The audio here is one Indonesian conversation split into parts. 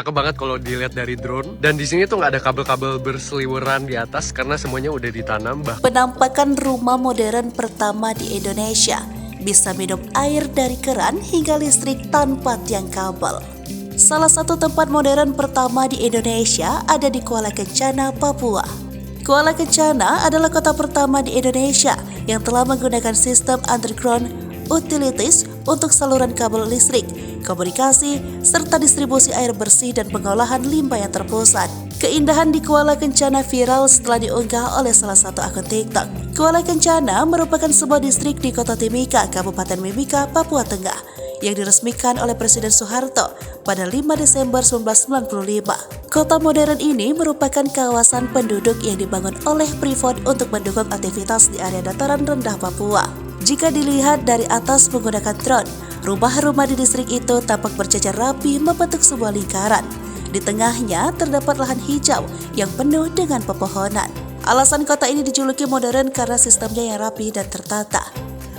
cakep banget kalau dilihat dari drone. Dan di sini tuh nggak ada kabel-kabel berseliweran di atas karena semuanya udah ditanam. Penampakan rumah modern pertama di Indonesia, bisa minum air dari keran hingga listrik tanpa tiang kabel. Salah satu tempat modern pertama di Indonesia ada di Kuala Kencana, Papua. Kuala Kencana adalah kota pertama di Indonesia yang telah menggunakan sistem underground utilities untuk saluran kabel listrik, komunikasi, serta distribusi air bersih dan pengolahan limbah yang terpusat. Keindahan di Kuala Kencana viral setelah diunggah oleh salah satu akun TikTok. Kuala Kencana merupakan sebuah distrik di Kota Timika, Kabupaten Mimika, Papua Tengah, yang diresmikan oleh Presiden Soeharto pada 5 Desember 1995. Kota modern ini merupakan kawasan penduduk yang dibangun oleh Freeport untuk mendukung aktivitas di area dataran rendah Papua. Jika dilihat dari atas menggunakan drone, rumah-rumah di distrik itu tampak berjajar rapi membentuk sebuah lingkaran. Di tengahnya terdapat lahan hijau yang penuh dengan pepohonan. Alasan kota ini dijuluki modern karena sistemnya yang rapi dan tertata.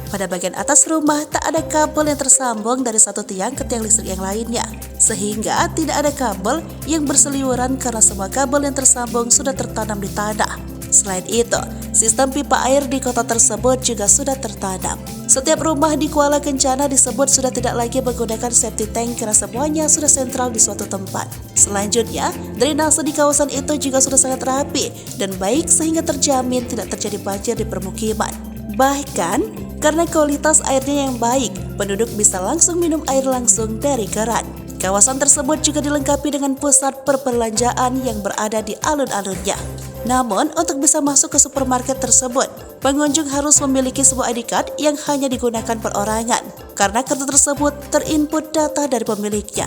Pada bagian atas rumah tak ada kabel yang tersambung dari satu tiang ke tiang listrik yang lainnya, sehingga tidak ada kabel yang berseliweran karena semua kabel yang tersambung sudah tertanam di tanah. Selain itu, sistem pipa air di kota tersebut juga sudah tertanam. Setiap rumah di Kuala Kencana disebut sudah tidak lagi menggunakan septic tank karena semuanya sudah sentral di suatu tempat. Selanjutnya, drainase di kawasan itu juga sudah sangat rapi dan baik sehingga terjamin tidak terjadi banjir di permukiman. Bahkan, karena kualitas airnya yang baik, penduduk bisa langsung minum air langsung dari keran. Kawasan tersebut juga dilengkapi dengan pusat perbelanjaan yang berada di alun-alunnya. Namun, untuk bisa masuk ke supermarket tersebut, pengunjung harus memiliki sebuah ID card yang hanya digunakan perorangan, karena kartu tersebut terinput data dari pemiliknya.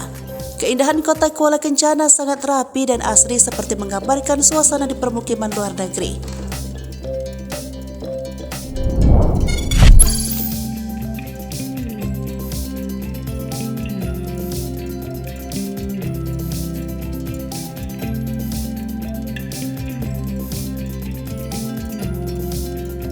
Keindahan kota Kuala Kencana sangat rapi dan asri seperti menggambarkan suasana di permukiman luar negeri.